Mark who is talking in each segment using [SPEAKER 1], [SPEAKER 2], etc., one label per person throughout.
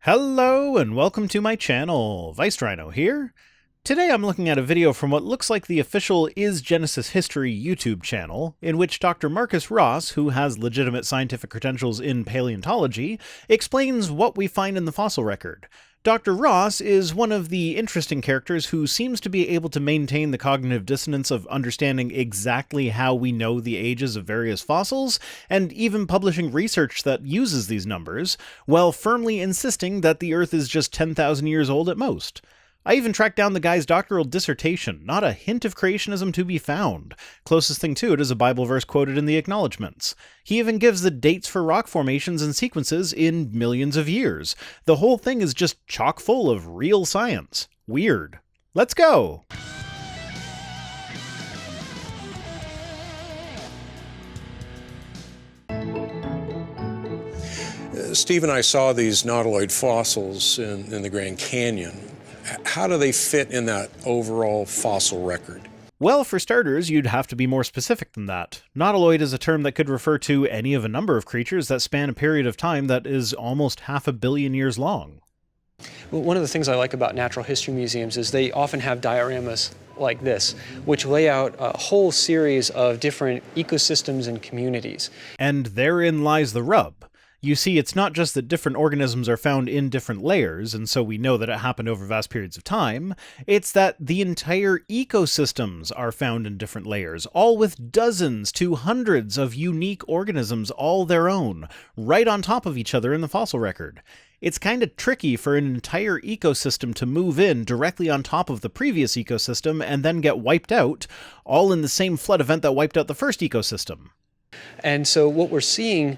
[SPEAKER 1] Hello and welcome to my channel, Rhino here. Today I'm looking at a video from what looks like the official Is Genesis History YouTube channel, in which Dr. Marcus Ross, who has legitimate scientific credentials in paleontology, explains what we find in the fossil record. Dr. Ross is one of the interesting characters who seems to be able to maintain the cognitive dissonance of understanding exactly how we know the ages of various fossils, and even publishing research that uses these numbers, while firmly insisting that the Earth is just 10,000 years old at most. I even tracked down the guy's doctoral dissertation, not a hint of creationism to be found. Closest thing to it is a Bible verse quoted in the acknowledgements. He even gives the dates for rock formations and sequences in millions of years. The whole thing is just chock full of real science. Weird. Let's go!
[SPEAKER 2] Steve and I saw these nautiloid fossils in the Grand Canyon. How do they fit in that overall fossil record?
[SPEAKER 1] Well, for starters, you'd have to be more specific than that. Nautiloid is a term that could refer to any of a number of creatures that span a period of time that is almost 500 million years long.
[SPEAKER 3] Well, one of the things I like about natural history museums is they often have dioramas like this, which lay out a whole series of different ecosystems and communities.
[SPEAKER 1] And therein lies the rub. You see, it's not just that different organisms are found in different layers, and so we know that it happened over vast periods of time. It's that the entire ecosystems are found in different layers, all with dozens to hundreds of unique organisms all their own, right on top of each other in the fossil record. It's kind of tricky for an entire ecosystem to move in directly on top of the previous ecosystem and then get wiped out, all in the same flood event that wiped out the first ecosystem.
[SPEAKER 3] And so what we're seeing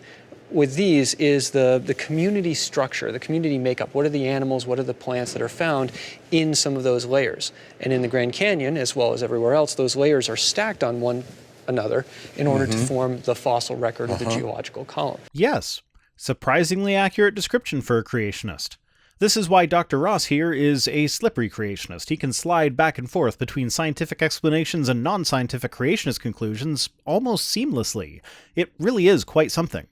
[SPEAKER 3] with these is the community structure, the community makeup. What are the animals, what are the plants that are found in some of those layers? And in the Grand Canyon, as well as everywhere else, those layers are stacked on one another in order to form the fossil record of the geological column.
[SPEAKER 1] Yes, surprisingly accurate description for a creationist. This is why Dr. Ross here is a slippery creationist. He can slide back and forth between scientific explanations and non-scientific creationist conclusions almost seamlessly. It really is quite something.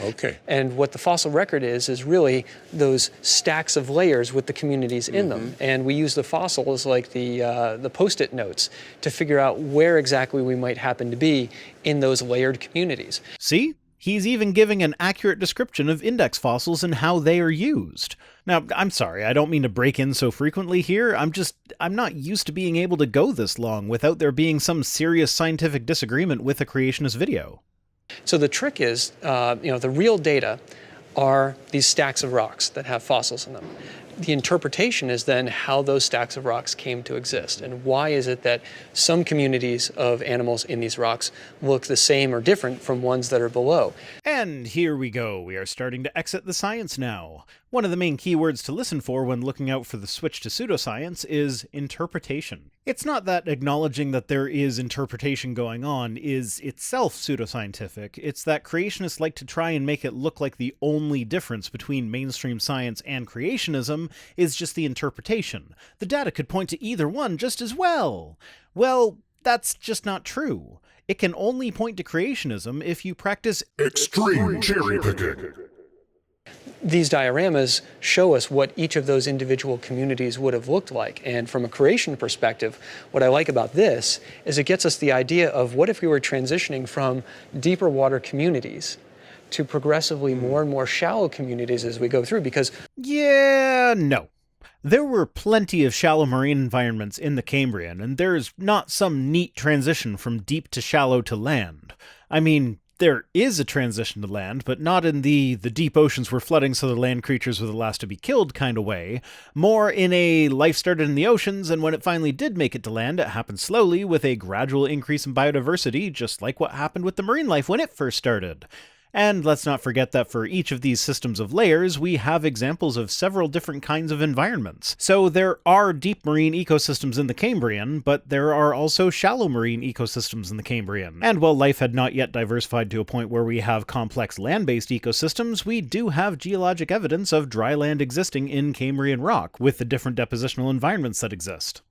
[SPEAKER 3] Okay. And what the fossil record is really those stacks of layers with the communities in them. And we use the fossils like the Post-it notes to figure out where exactly we might happen to be in those layered communities.
[SPEAKER 1] See? He's even giving an accurate description of index fossils and how they are used. Now, I'm sorry, I don't mean to break in so frequently here. I'm not used to being able to go this long without there being some serious scientific disagreement with a creationist video.
[SPEAKER 3] So the trick is, the real data are these stacks of rocks that have fossils in them. The interpretation is then how those stacks of rocks came to exist, and why is it that some communities of animals in these rocks look the same or different from ones that are below.
[SPEAKER 1] And here we go. We are starting to exit the science now. One of the main keywords to listen for when looking out for the switch to pseudoscience is interpretation. It's not that acknowledging that there is interpretation going on is itself pseudoscientific, it's that creationists like to try and make it look like the only difference between mainstream science and creationism is just the interpretation. The data could point to either one just as well. Well, that's just not true. It can only point to creationism if you practice
[SPEAKER 4] extreme cherry picking.
[SPEAKER 3] These dioramas show us what each of those individual communities would have looked like. And from a creation perspective, what I like about this is it gets us the idea of what if we were transitioning from deeper water communities to progressively more and more shallow communities as we go through, because...
[SPEAKER 1] Yeah, no. There were plenty of shallow marine environments in the Cambrian, and there's not some neat transition from deep to shallow to land. I mean, there is a transition to land, but not in the deep oceans were flooding so the land creatures were the last to be killed kind of way. More in a life started in the oceans, and when it finally did make it to land, it happened slowly with a gradual increase in biodiversity, just like what happened with the marine life when it first started. And let's not forget that for each of these systems of layers, we have examples of several different kinds of environments. So there are deep marine ecosystems in the Cambrian, but there are also shallow marine ecosystems in the Cambrian. And while life had not yet diversified to a point where we have complex land-based ecosystems, we do have geologic evidence of dry land existing in Cambrian rock, with the different depositional environments that exist.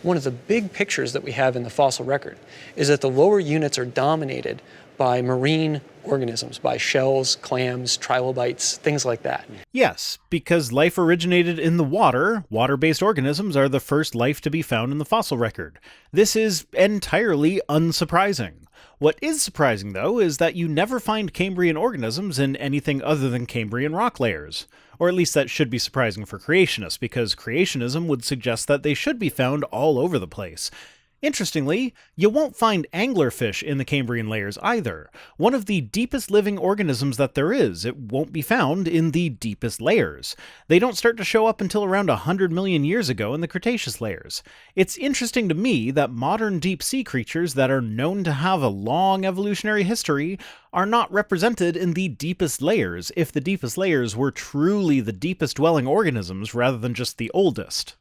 [SPEAKER 3] One of the big pictures that we have in the fossil record is that the lower units are dominated by marine organisms, by shells, clams, trilobites, things like that.
[SPEAKER 1] Yes, because life originated in the water, water-based organisms are the first life to be found in the fossil record. This is entirely unsurprising. What is surprising, though, is that you never find Cambrian organisms in anything other than Cambrian rock layers. Or at least that should be surprising for creationists, because creationism would suggest that they should be found all over the place. Interestingly, you won't find anglerfish in the Cambrian layers either. One of the deepest living organisms that there is, it won't be found in the deepest layers. They don't start to show up until around 100 million years ago in the Cretaceous layers. It's interesting to me that modern deep sea creatures that are known to have a long evolutionary history are not represented in the deepest layers, if the deepest layers were truly the deepest dwelling organisms rather than just the oldest.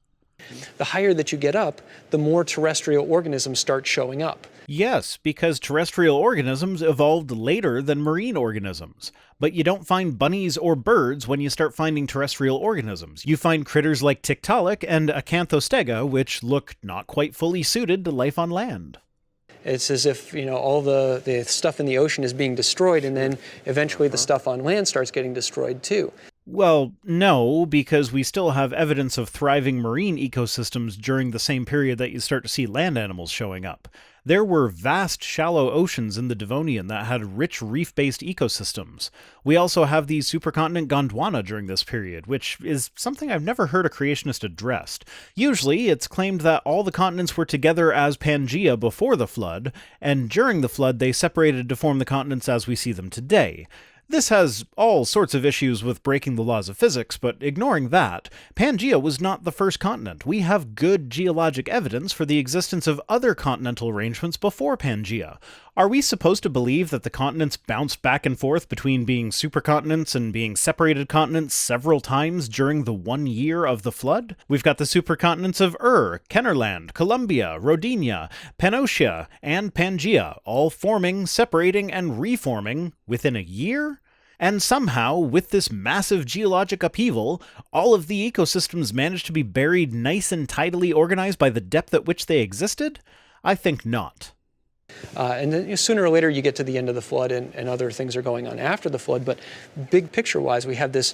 [SPEAKER 3] The higher that you get up, the more terrestrial organisms start showing up.
[SPEAKER 1] Yes, because terrestrial organisms evolved later than marine organisms. But you don't find bunnies or birds when you start finding terrestrial organisms. You find critters like Tiktaalik and Acanthostega, which look not quite fully suited to life on land.
[SPEAKER 3] It's as if, all the stuff in the ocean is being destroyed, and then eventually the stuff on land starts getting destroyed too.
[SPEAKER 1] Well, no, because we still have evidence of thriving marine ecosystems during the same period that you start to see land animals showing up. There were vast shallow oceans in the Devonian that had rich reef-based ecosystems. We also have the supercontinent Gondwana during this period, which is something I've never heard a creationist addressed. Usually, it's claimed that all the continents were together as Pangaea before the flood, and during the flood they separated to form the continents as we see them today. This has all sorts of issues with breaking the laws of physics, but ignoring that, Pangaea was not the first continent. We have good geologic evidence for the existence of other continental arrangements before Pangaea. Are we supposed to believe that the continents bounced back and forth between being supercontinents and being separated continents several times during the 1 year of the flood? We've got the supercontinents of Kennerland, Columbia, Rodinia, Pannotia, and Pangaea, all forming, separating, and reforming within a year? And somehow, with this massive geologic upheaval, all of the ecosystems managed to be buried nice and tidily organized by the depth at which they existed? I think not.
[SPEAKER 3] And then sooner or later you get to the end of the flood and other things are going on after the flood, but big picture-wise we have this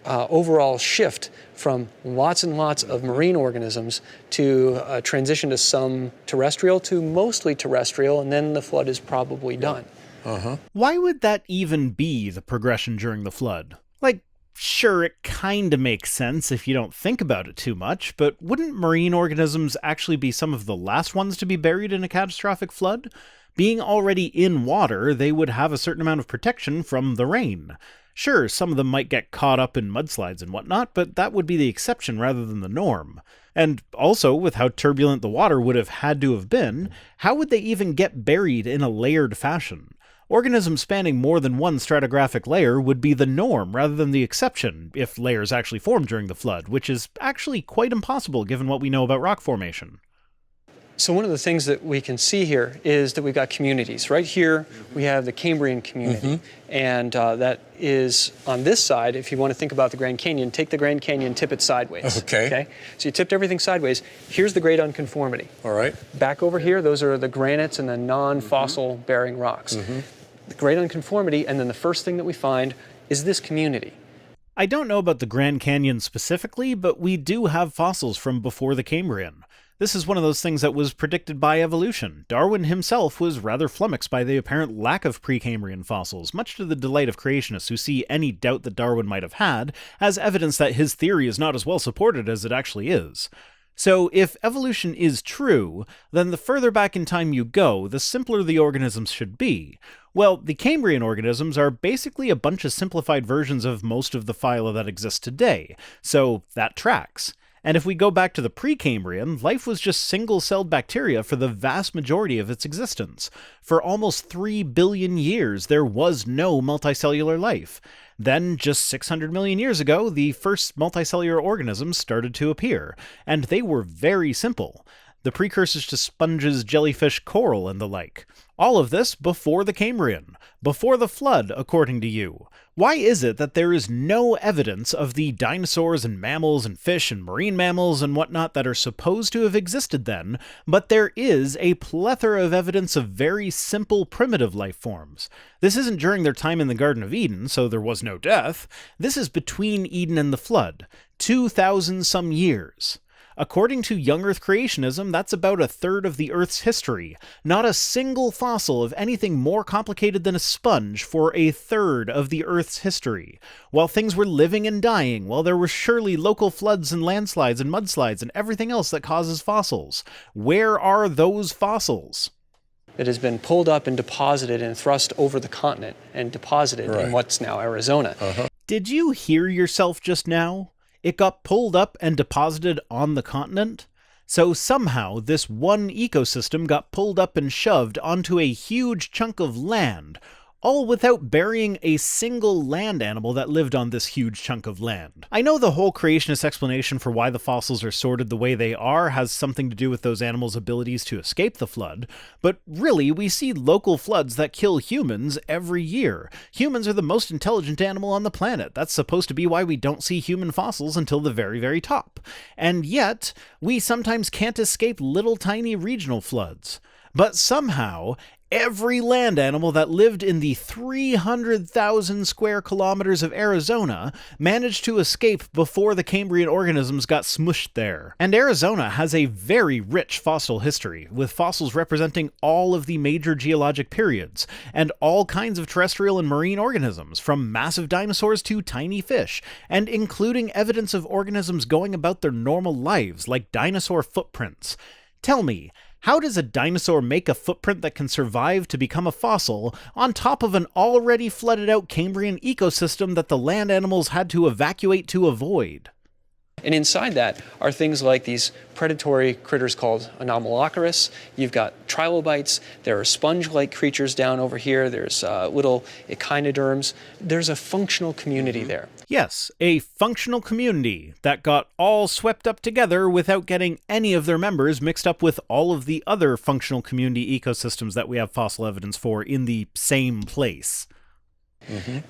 [SPEAKER 3] overall shift from lots and lots of marine organisms to transition to some terrestrial to mostly terrestrial, and then the flood is probably done.
[SPEAKER 1] Why would that even be the progression during the flood? Sure, it kinda makes sense if you don't think about it too much, but wouldn't marine organisms actually be some of the last ones to be buried in a catastrophic flood? Being already in water, they would have a certain amount of protection from the rain. Sure, some of them might get caught up in mudslides and whatnot, but that would be the exception rather than the norm. And also, with how turbulent the water would have had to have been, how would they even get buried in a layered fashion? Organisms spanning more than one stratigraphic layer would be the norm rather than the exception, if layers actually formed during the flood, which is actually quite impossible given what we know about rock formation.
[SPEAKER 3] So one of the things that we can see here is that we've got communities. Right here we have the Cambrian community, and that is on this side. If you want to think about the Grand Canyon, take the Grand Canyon, tip it sideways.
[SPEAKER 2] Okay.
[SPEAKER 3] So you tipped everything sideways. Here's the great unconformity.
[SPEAKER 2] All right.
[SPEAKER 3] Back over here, those are the granites and the non-fossil bearing rocks. The great unconformity, and then the first thing that we find is this community.
[SPEAKER 1] I don't know about the Grand Canyon specifically, but we do have fossils from before the Cambrian. This is one of those things that was predicted by evolution. Darwin himself was rather flummoxed by the apparent lack of Precambrian fossils, much to the delight of creationists who see any doubt that Darwin might have had as evidence that his theory is not as well supported as it actually is. So, if evolution is true, then the further back in time you go, the simpler the organisms should be. Well, the Cambrian organisms are basically a bunch of simplified versions of most of the phyla that exist today, so that tracks. And if we go back to the Precambrian, life was just single-celled bacteria for the vast majority of its existence. For almost 3 billion years, there was no multicellular life. Then, just 600 million years ago, the first multicellular organisms started to appear, and they were very simple. The precursors to sponges, jellyfish, coral, and the like. All of this before the Cambrian, before the flood, according to you. Why is it that there is no evidence of the dinosaurs and mammals and fish and marine mammals and whatnot that are supposed to have existed then, but there is a plethora of evidence of very simple primitive life forms? This isn't during their time in the Garden of Eden, so there was no death. This is between Eden and the flood, 2,000 some years. According to young Earth creationism, that's about a third of the Earth's history. Not a single fossil of anything more complicated than a sponge for a third of the Earth's history. While things were living and dying, while there were surely local floods and landslides and mudslides and everything else that causes fossils. Where are those fossils?
[SPEAKER 3] It has been pulled up and deposited and thrust over the continent and deposited in what's now Arizona.
[SPEAKER 1] Did you hear yourself just now? It got pulled up and deposited on the continent? So somehow this one ecosystem got pulled up and shoved onto a huge chunk of land, all without burying a single land animal that lived on this huge chunk of land. I know the whole creationist explanation for why the fossils are sorted the way they are has something to do with those animals' abilities to escape the flood, but really we see local floods that kill humans every year. Humans are the most intelligent animal on the planet. That's supposed to be why we don't see human fossils until the very, very top. And yet, we sometimes can't escape little tiny regional floods. But somehow, every land animal that lived in the 300,000 square kilometers of Arizona managed to escape before the Cambrian organisms got smushed there. And Arizona has a very rich fossil history, with fossils representing all of the major geologic periods, and all kinds of terrestrial and marine organisms, from massive dinosaurs to tiny fish, and including evidence of organisms going about their normal lives, like dinosaur footprints. Tell me, how does a dinosaur make a footprint that can survive to become a fossil on top of an already flooded out Cambrian ecosystem that the land animals had to evacuate to avoid?
[SPEAKER 3] And inside that are things like these predatory critters called Anomalocaris. You've got trilobites. There are sponge-like creatures down over here. There's little echinoderms. There's a functional community there.
[SPEAKER 1] Yes, a functional community that got all swept up together without getting any of their members mixed up with all of the other functional community ecosystems that we have fossil evidence for in the same place.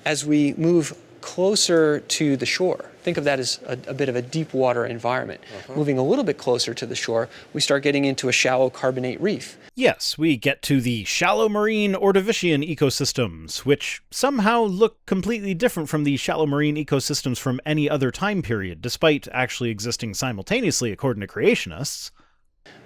[SPEAKER 3] As we move closer to the shore, think of that as a bit of a deep water environment. Moving a little bit closer to the shore, we start getting into a shallow carbonate reef.
[SPEAKER 1] Yes, we get to the shallow marine Ordovician ecosystems, which somehow look completely different from the shallow marine ecosystems from any other time period, despite actually existing simultaneously according to creationists.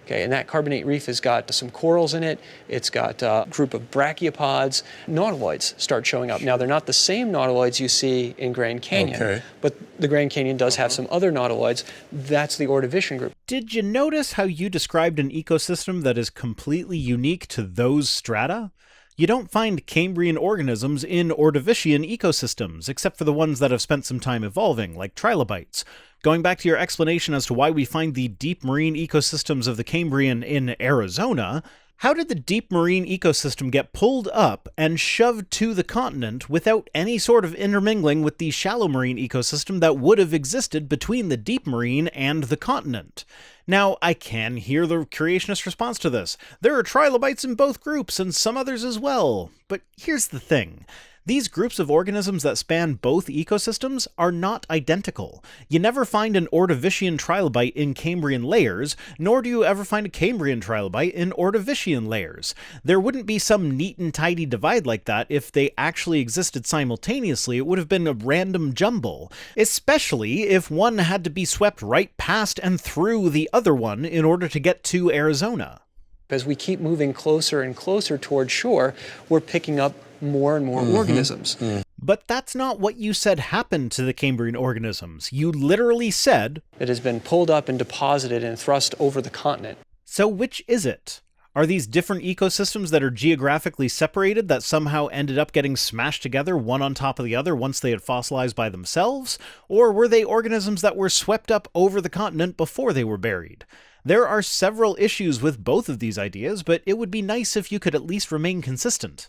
[SPEAKER 3] Okay, and that carbonate reef has got some corals in it. It's got a group of brachiopods. Nautiloids start showing up. Now, they're not the same nautiloids you see in Grand Canyon, but the Grand Canyon does have some other nautiloids. That's the Ordovician group.
[SPEAKER 1] Did you notice how you described an ecosystem that is completely unique to those strata? You don't find Cambrian organisms in Ordovician ecosystems, except for the ones that have spent some time evolving, like trilobites. Going back to your explanation as to why we find the deep marine ecosystems of the Cambrian in Arizona, how did the deep marine ecosystem get pulled up and shoved to the continent without any sort of intermingling with the shallow marine ecosystem that would have existed between the deep marine and the continent? Now, I can hear the creationist response to this. There are trilobites in both groups, and some others as well. But here's the thing. These groups of organisms that span both ecosystems are not identical. You never find an Ordovician trilobite in Cambrian layers, nor do you ever find a Cambrian trilobite in Ordovician layers. There wouldn't be some neat and tidy divide like that if they actually existed simultaneously. It would have been a random jumble, especially if one had to be swept right past and through the other one in order to get to Arizona.
[SPEAKER 3] As we keep moving closer and closer towards shore, we're picking up more and more organisms.
[SPEAKER 1] But that's not what you said happened to the Cambrian organisms. You literally said,
[SPEAKER 3] it has been pulled up and deposited and thrust over the continent.
[SPEAKER 1] So which is it? Are these different ecosystems that are geographically separated that somehow ended up getting smashed together one on top of the other once they had fossilized by themselves? Or were they organisms that were swept up over the continent before they were buried? There are several issues with both of these ideas, but it would be nice if you could at least remain consistent.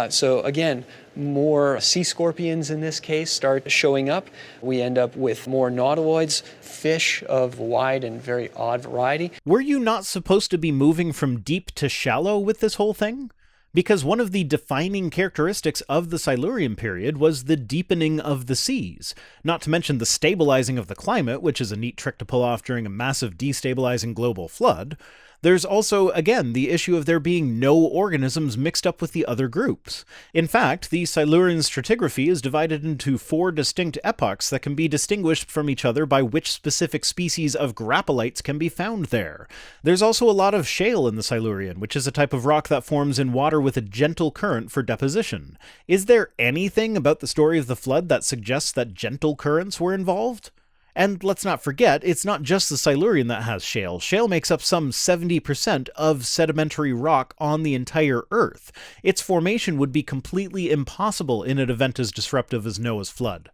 [SPEAKER 3] So again, more sea scorpions in this case start showing up. We end up with more nautiloids, fish of wide and very odd variety.
[SPEAKER 1] Were you not supposed to be moving from deep to shallow with this whole thing? because one of the defining characteristics of the Silurian period was the deepening of the seas, not to mention the stabilizing of the climate, which is a neat trick to pull off during a massive destabilizing global flood. There's also, again, the issue of there being no organisms mixed up with the other groups. In fact, the Silurian stratigraphy is divided into 4 distinct epochs that can be distinguished from each other by which specific species of grappolites can be found there. There's also a lot of shale in the Silurian, which is a type of rock that forms in water with a gentle current for deposition. Is there anything about the story of the flood that suggests that gentle currents were involved? And let's not forget, it's not just the Silurian that has shale. Shale makes up some 70% of sedimentary rock on the entire Earth. Its formation would be completely impossible in an event as disruptive as Noah's flood.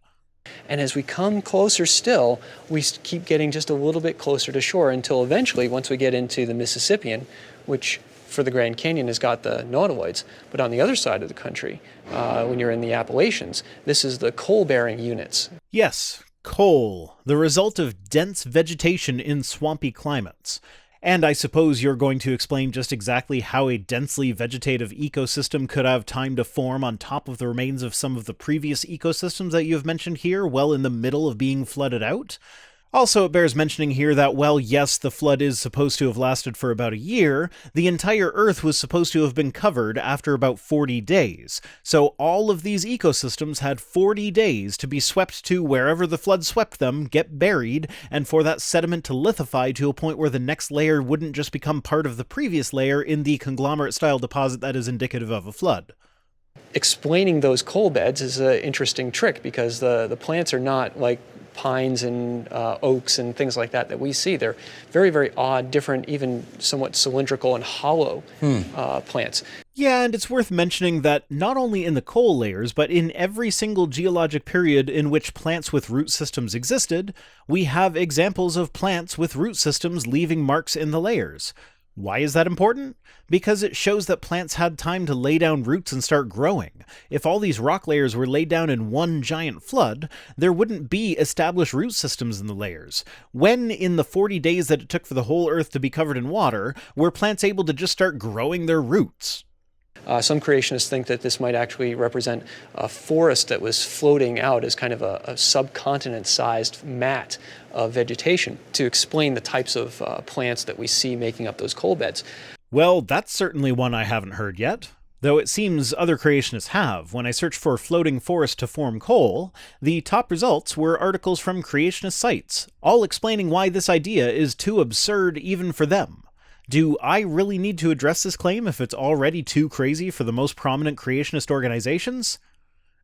[SPEAKER 3] And as we come closer still, we keep getting just a little bit closer to shore until eventually, once we get into the Mississippian, which for the Grand Canyon has got the nautiloids, but on the other side of the country, when you're in the Appalachians, this is the coal-bearing units.
[SPEAKER 1] Yes. Coal, the result of dense vegetation in swampy climates. And I suppose you're going to explain just exactly how a densely vegetative ecosystem could have time to form on top of the remains of some of the previous ecosystems that you have mentioned here, well in the middle of being flooded out? Also, it bears mentioning here that, well, yes, the flood is supposed to have lasted for about a year, the entire Earth was supposed to have been covered after about 40 days. So all of these ecosystems had 40 days to be swept to wherever the flood swept them, get buried, and for that sediment to lithify to a point where the next layer wouldn't just become part of the previous layer in the conglomerate-style deposit that is indicative of a flood.
[SPEAKER 3] Explaining those coal beds is an interesting trick because the plants are not like pines and oaks and things like that we see. They're very, very odd, different, even somewhat cylindrical and hollow plants.
[SPEAKER 1] Yeah, and it's worth mentioning that not only in the coal layers, but in every single geologic period in which plants with root systems existed, we have examples of plants with root systems leaving marks in the layers. Why is that important? Because it shows that plants had time to lay down roots and start growing. If all these rock layers were laid down in one giant flood, there wouldn't be established root systems in the layers. When, in the 40 days that it took for the whole Earth to be covered in water, were plants able to just start growing their roots?
[SPEAKER 3] Some creationists think that this might actually represent a forest that was floating out as kind of a subcontinent-sized mat of vegetation to explain the types of plants that we see making up those coal beds.
[SPEAKER 1] Well, that's certainly one I haven't heard yet. Though it seems other creationists have. When I searched for floating forest to form coal, the top results were articles from creationist sites, all explaining why this idea is too absurd even for them. Do I really need to address this claim if it's already too crazy for the most prominent creationist organizations?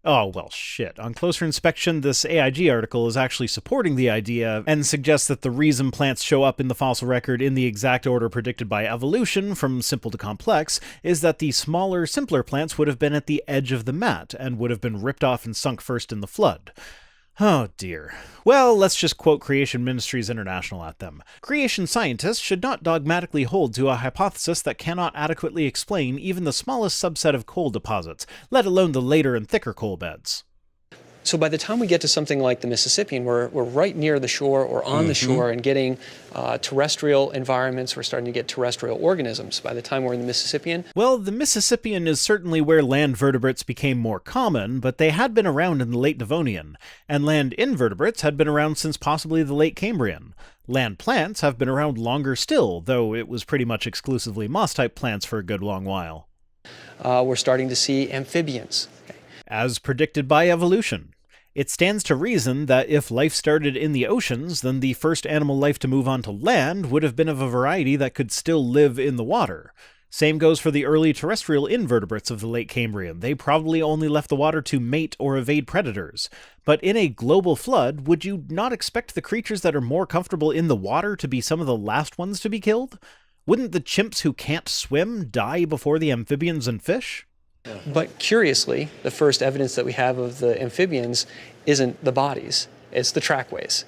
[SPEAKER 1] Oh, well, shit. On closer inspection, this AIG article is actually supporting the idea and suggests that the reason plants show up in the fossil record in the exact order predicted by evolution, from simple to complex, is that the smaller, simpler plants would have been at the edge of the mat and would have been ripped off and sunk first in the flood. Oh dear. Well, let's just quote Creation Ministries International at them. Creation scientists should not dogmatically hold to a hypothesis that cannot adequately explain even the smallest subset of coal deposits, let alone the later and thicker coal beds.
[SPEAKER 3] So by the time we get to something like the Mississippian, we're right near the shore or on the shore and getting terrestrial environments. We're starting to get terrestrial organisms. By the time we're in the Mississippian.
[SPEAKER 1] Well, the Mississippian is certainly where land vertebrates became more common, but they had been around in the late Devonian, and land invertebrates had been around since possibly the late Cambrian. Land plants have been around longer still, though it was pretty much exclusively moss-type plants for a good long while.
[SPEAKER 3] We're starting to see amphibians.
[SPEAKER 1] As predicted by evolution. It stands to reason that if life started in the oceans, then the first animal life to move onto land would have been of a variety that could still live in the water. Same goes for the early terrestrial invertebrates of the late Cambrian. They probably only left the water to mate or evade predators. But in a global flood, would you not expect the creatures that are more comfortable in the water to be some of the last ones to be killed? Wouldn't the chimps who can't swim die before the amphibians and fish?
[SPEAKER 3] But curiously, the first evidence that we have of the amphibians isn't the bodies, it's the trackways.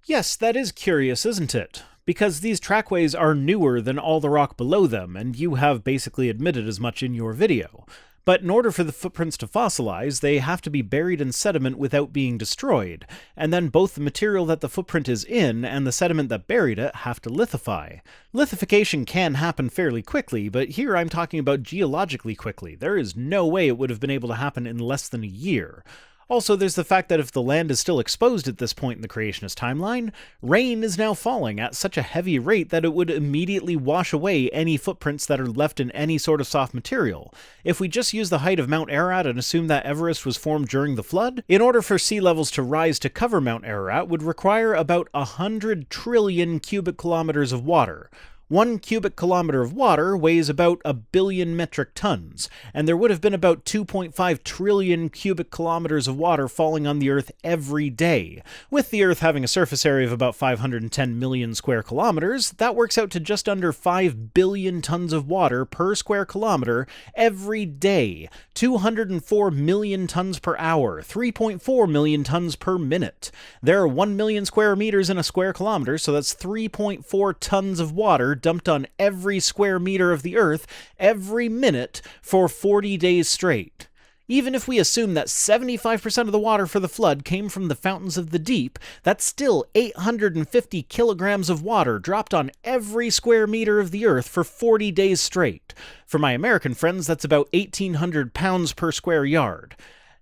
[SPEAKER 1] Yes, that is curious, isn't it? Because these trackways are newer than all the rock below them, and you have basically admitted as much in your video. But in order for the footprints to fossilize, they have to be buried in sediment without being destroyed, and then both the material that the footprint is in and the sediment that buried it have to lithify. Lithification can happen fairly quickly, but here I'm talking about geologically quickly. There is no way it would have been able to happen in less than a year. Also, there's the fact that if the land is still exposed at this point in the creationist timeline, rain is now falling at such a heavy rate that it would immediately wash away any footprints that are left in any sort of soft material. If we just use the height of Mount Ararat and assume that Everest was formed during the flood, in order for sea levels to rise to cover Mount Ararat would require about 100 trillion cubic kilometers of water. 1 cubic kilometer of water weighs about 1 billion metric tons, and there would have been about 2.5 trillion cubic kilometers of water falling on the Earth every day. With the Earth having a surface area of about 510 million square kilometers, that works out to just under 5 billion tons of water per square kilometer every day. 204 million tons per hour, 3.4 million tons per minute. There are 1 million square meters in a square kilometer, so that's 3.4 tons of water dumped on every square meter of the Earth every minute for 40 days straight. Even if we assume that 75% of the water for the flood came from the fountains of the deep, that's still 850 kilograms of water dropped on every square meter of the Earth for 40 days straight. For my American friends, that's about 1,800 pounds per square yard.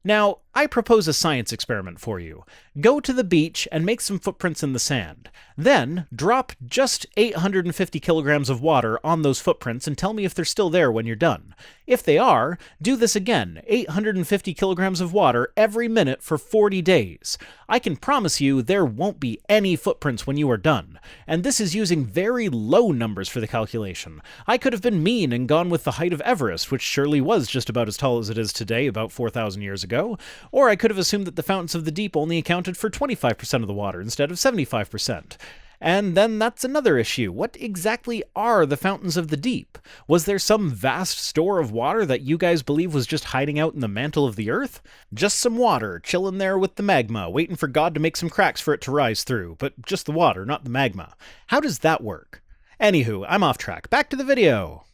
[SPEAKER 1] Now, I propose a science experiment for you. Go to the beach and make some footprints in the sand. Then, drop just 850 kilograms of water on those footprints and tell me if they're still there when you're done. If they are, do this again, 850 kilograms of water every minute for 40 days. I can promise you there won't be any footprints when you are done. And this is using very low numbers for the calculation. I could have been mean and gone with the height of Everest, which surely was just about as tall as it is today, about 4,000 years ago. Or I could have assumed that the fountains of the deep only accounted for 25% of the water instead of 75%. And then that's another issue. What exactly are the fountains of the deep? Was there some vast store of water that you guys believe was just hiding out in the mantle of the Earth? Just some water, chilling there with the magma, waiting for God to make some cracks for it to rise through, but just the water, not the magma. How does that work? Anywho, I'm off track. Back to the video.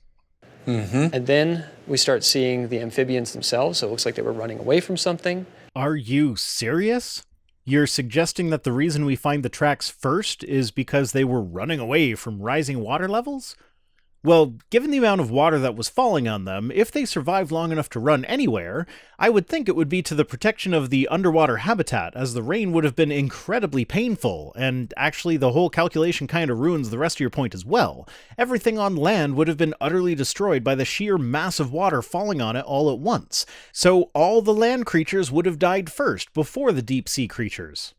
[SPEAKER 3] And then we start seeing the amphibians themselves, so it looks like they were running away from something.
[SPEAKER 1] Are you serious? You're suggesting that the reason we find the tracks first is because they were running away from rising water levels? Well, given the amount of water that was falling on them, if they survived long enough to run anywhere, I would think it would be to the protection of the underwater habitat, as the rain would have been incredibly painful, and actually the whole calculation kind of ruins the rest of your point as well. Everything on land would have been utterly destroyed by the sheer mass of water falling on it all at once, so all the land creatures would have died first, before the deep sea creatures.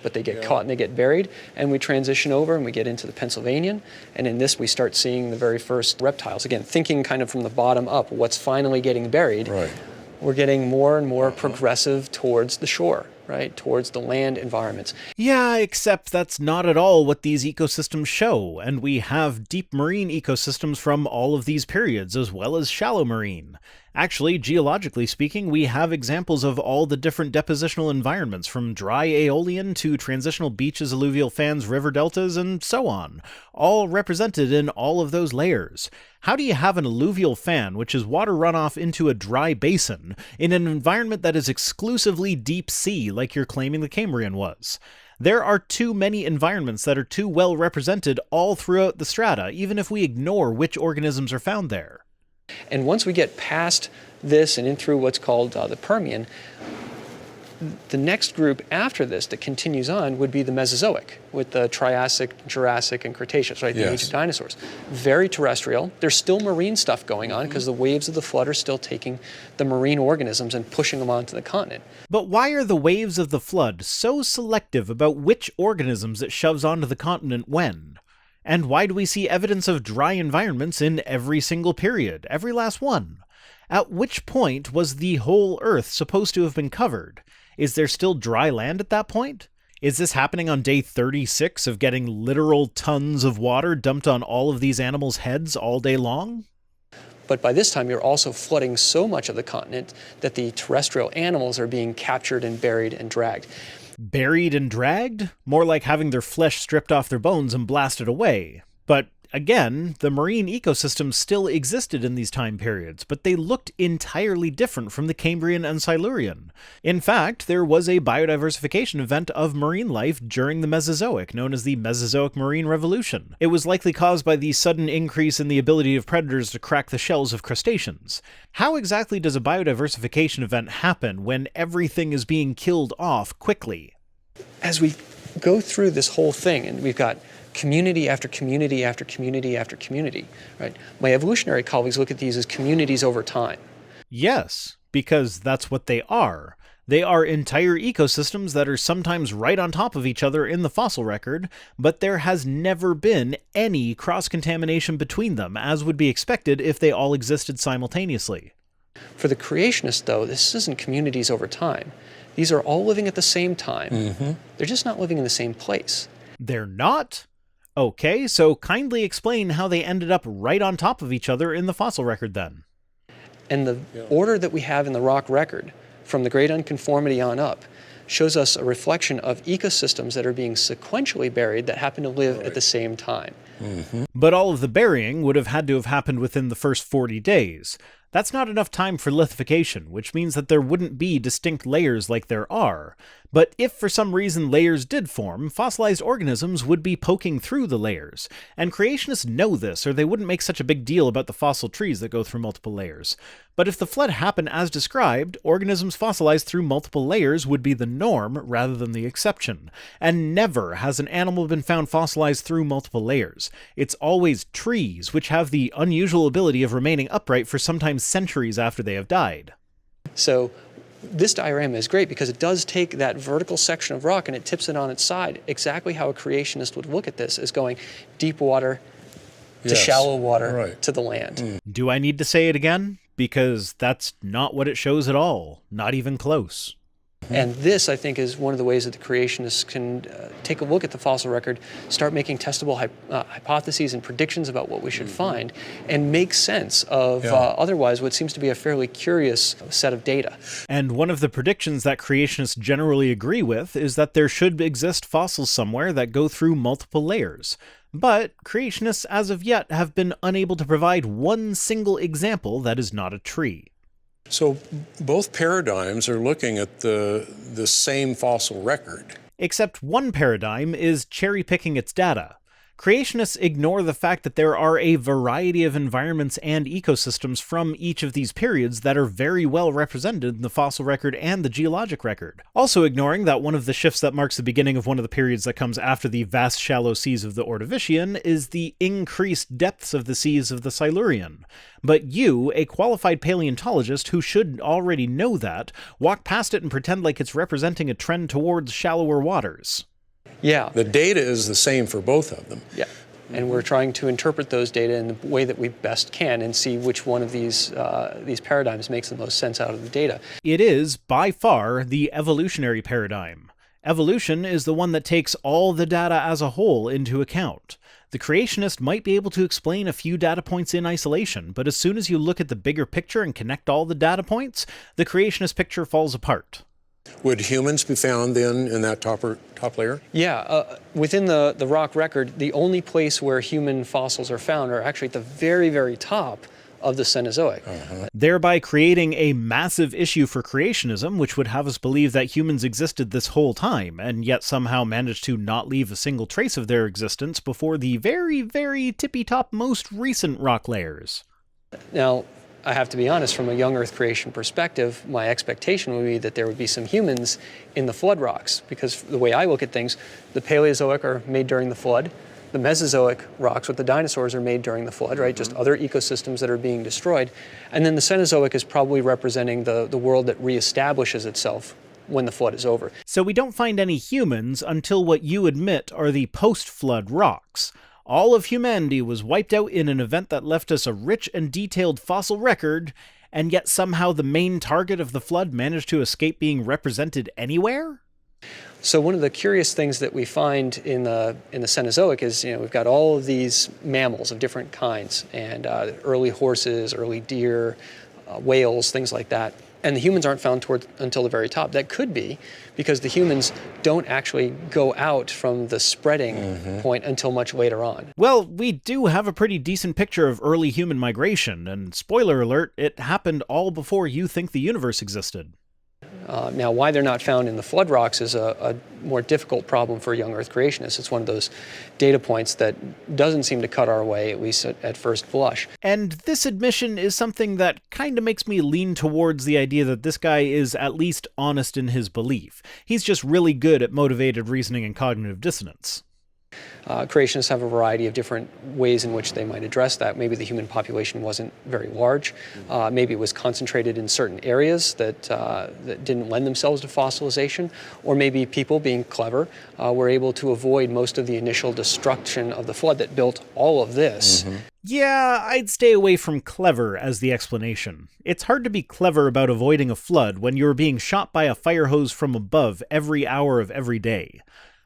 [SPEAKER 3] But they get caught and they get buried, and we transition over and we get into the Pennsylvanian, and in this we start seeing the very first reptiles. Again, thinking kind of from the bottom up, what's finally getting buried.
[SPEAKER 2] Right.
[SPEAKER 3] We're getting more and more progressive towards the shore, right, towards the land environments.
[SPEAKER 1] Yeah, except that's not at all what these ecosystems show, and we have deep marine ecosystems from all of these periods, as well as shallow marine. Actually, geologically speaking, we have examples of all the different depositional environments, from dry aeolian to transitional beaches, alluvial fans, river deltas, and so on, all represented in all of those layers. How do you have an alluvial fan, which is water runoff into a dry basin, in an environment that is exclusively deep sea, like you're claiming the Cambrian was? There are too many environments that are too well represented all throughout the strata, even if we ignore which organisms are found there.
[SPEAKER 3] And once we get past this and in through what's called the Permian, the next group after this that continues on would be the Mesozoic, with the Triassic, Jurassic, and Cretaceous, right? The age of dinosaurs. Very terrestrial. There's still marine stuff going on because the waves of the flood are still taking the marine organisms and pushing them onto the continent.
[SPEAKER 1] But why are the waves of the flood so selective about which organisms it shoves onto the continent when? And why do we see evidence of dry environments in every single period, every last one? At which point was the whole Earth supposed to have been covered? Is there still dry land at that point? Is this happening on day 36 of getting literal tons of water dumped on all of these animals' heads all day long?
[SPEAKER 3] But by this time, you're also flooding so much of the continent that the terrestrial animals are being captured and buried and dragged.
[SPEAKER 1] Buried and dragged? More like having their flesh stripped off their bones and blasted away. But Again, the marine ecosystems still existed in these time periods, but they looked entirely different from the Cambrian and Silurian. In fact, there was a biodiversification event of marine life during the Mesozoic, known as the Mesozoic Marine Revolution. It was likely caused by the sudden increase in the ability of predators to crack the shells of crustaceans. How exactly does a biodiversification event happen when everything is being killed off quickly?
[SPEAKER 3] As we go through this whole thing, and we've got community after community after community after community, right? My evolutionary colleagues look at these as communities over time.
[SPEAKER 1] Yes, because that's what they are. They are entire ecosystems that are sometimes right on top of each other in the fossil record, but there has never been any cross-contamination between them, as would be expected if they all existed simultaneously.
[SPEAKER 3] For the creationists, though, this isn't communities over time. These are all living at the same time. They're just not living in the same place.
[SPEAKER 1] They're not? Okay, so kindly explain how they ended up right on top of each other in the fossil record then.
[SPEAKER 3] And the order that we have in the rock record, from the Great Unconformity on up, shows us a reflection of ecosystems that are being sequentially buried that happen to live at the same time.
[SPEAKER 1] But all of the burying would have had to have happened within the first 40 days. That's not enough time for lithification, which means that there wouldn't be distinct layers like there are. But if for some reason layers did form, fossilized organisms would be poking through the layers. And creationists know this, or they wouldn't make such a big deal about the fossil trees that go through multiple layers. But if the flood happened as described, organisms fossilized through multiple layers would be the norm rather than the exception. And never has an animal been found fossilized through multiple layers. It's always trees, which have the unusual ability of remaining upright for sometimes centuries after they have died.
[SPEAKER 3] So this diorama is great because it does take that vertical section of rock and it tips it on its side, exactly how a creationist would look at this, as going deep water to shallow water to the land.
[SPEAKER 1] Do I need to say it again? Because that's not what it shows at all, not even close.
[SPEAKER 3] And this, I think, is one of the ways that the creationists can take a look at the fossil record, start making testable hypotheses and predictions about what we should find, and make sense of otherwise what seems to be a fairly curious set of data.
[SPEAKER 1] And one of the predictions that creationists generally agree with is that there should exist fossils somewhere that go through multiple layers. But creationists, as of yet, have been unable to provide one single example that is not a tree.
[SPEAKER 2] So both paradigms are looking at the same fossil record.
[SPEAKER 1] Except one paradigm is cherry-picking its data. Creationists ignore the fact that there are a variety of environments and ecosystems from each of these periods that are very well represented in the fossil record and the geologic record. Also ignoring that one of the shifts that marks the beginning of one of the periods that comes after the vast shallow seas of the Ordovician is the increased depths of the seas of the Silurian. But you, a qualified paleontologist who should already know that, walk past it and pretend like it's representing a trend towards shallower waters.
[SPEAKER 3] Yeah.
[SPEAKER 2] The data is the same for both of them.
[SPEAKER 3] Yeah. And we're trying to interpret those data in the way that we best can and see which one of these paradigms makes the most sense out of the data.
[SPEAKER 1] It is, by far, the evolutionary paradigm. Evolution is the one that takes all the data as a whole into account. The creationist might be able to explain a few data points in isolation, but as soon as you look at the bigger picture and connect all the data points, the creationist picture falls apart.
[SPEAKER 2] Would humans be found then in that top layer?
[SPEAKER 3] Yeah, within the rock record, the only place where human fossils are found are actually at the very, very top of the Cenozoic.
[SPEAKER 1] Thereby creating a massive issue for creationism, which would have us believe that humans existed this whole time, and yet somehow managed to not leave a single trace of their existence before the very, very tippy-top most recent rock layers.
[SPEAKER 3] Now, I have to be honest, from a young Earth creation perspective, my expectation would be that there would be some humans in the flood rocks, because the way I look at things, the Paleozoic are made during the flood, the Mesozoic rocks with the dinosaurs are made during the flood, right? Just other ecosystems that are being destroyed. And then the Cenozoic is probably representing the world that reestablishes itself when the flood is over.
[SPEAKER 1] So we don't find any humans until what you admit are the post-flood rocks. All of humanity was wiped out in an event that left us a rich and detailed fossil record, and yet somehow the main target of the flood managed to escape being represented anywhere?
[SPEAKER 3] So one of the curious things that we find in the Cenozoic is, we've got all of these mammals of different kinds, and early horses, early deer, whales, things like that. And the humans aren't found until the very top. That could be because the humans don't actually go out from the spreading point until much later on.
[SPEAKER 1] Well, we do have a pretty decent picture of early human migration, and spoiler alert, it happened all before you think the universe existed.
[SPEAKER 3] Now, why they're not found in the flood rocks is a more difficult problem for young Earth creationists. It's one of those data points that doesn't seem to cut our way, at least at first blush.
[SPEAKER 1] And this admission is something that kind of makes me lean towards the idea that this guy is at least honest in his belief. He's just really good at motivated reasoning and cognitive dissonance.
[SPEAKER 3] Creationists have a variety of different ways in which they might address that. Maybe the human population wasn't very large. Maybe it was concentrated in certain areas that didn't lend themselves to fossilization. Or maybe people, being clever, were able to avoid most of the initial destruction of the flood that built all of this.
[SPEAKER 1] Yeah, I'd stay away from clever as the explanation. It's hard to be clever about avoiding a flood when you're being shot by a fire hose from above every hour of every day.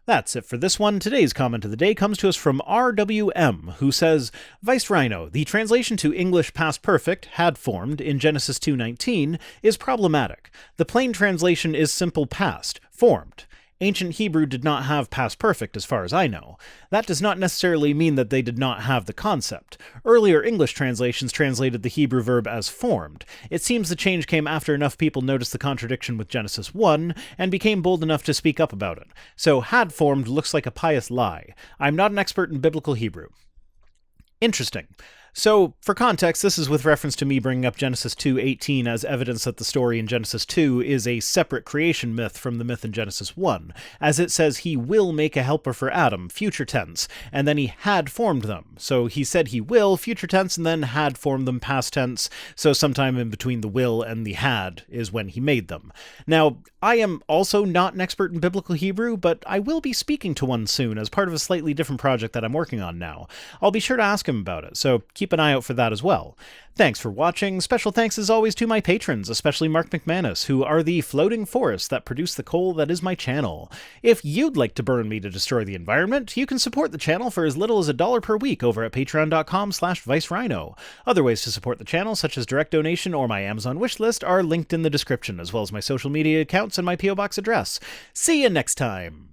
[SPEAKER 1] That's it for this one. Today's comment of the day comes to us from RWM, who says, Vice Rhino, the translation to English past perfect, had formed, in Genesis 2:19, is problematic. The plain translation is simple past, formed. Ancient Hebrew did not have past perfect as far as I know. That does not necessarily mean that they did not have the concept. Earlier English translations translated the Hebrew verb as formed. It seems the change came after enough people noticed the contradiction with Genesis 1 and became bold enough to speak up about it. So had formed looks like a pious lie. I'm not an expert in biblical Hebrew. Interesting. So, for context, this is with reference to me bringing up Genesis 2:18 as evidence that the story in Genesis 2 is a separate creation myth from the myth in Genesis 1, as it says he will make a helper for Adam, future tense, and then he had formed them. So he said he will, future tense, and then had formed them, past tense, so sometime in between the will and the had is when he made them. Now, I am also not an expert in biblical Hebrew, but I will be speaking to one soon as part of a slightly different project that I'm working on now. I'll be sure to ask him about it, so keep an eye out for that as well. Thanks for watching. Special thanks as always to my patrons, especially Mark McManus, who are the floating forests that produce the coal that is my channel. If you'd like to burn me to destroy the environment, you can support the channel for as little as $1 per week over at patreon.com/ViceRhino. Other ways to support the channel, such as direct donation or my Amazon wishlist, are linked in the description, as well as my social media accounts and my P.O. Box address. See you next time!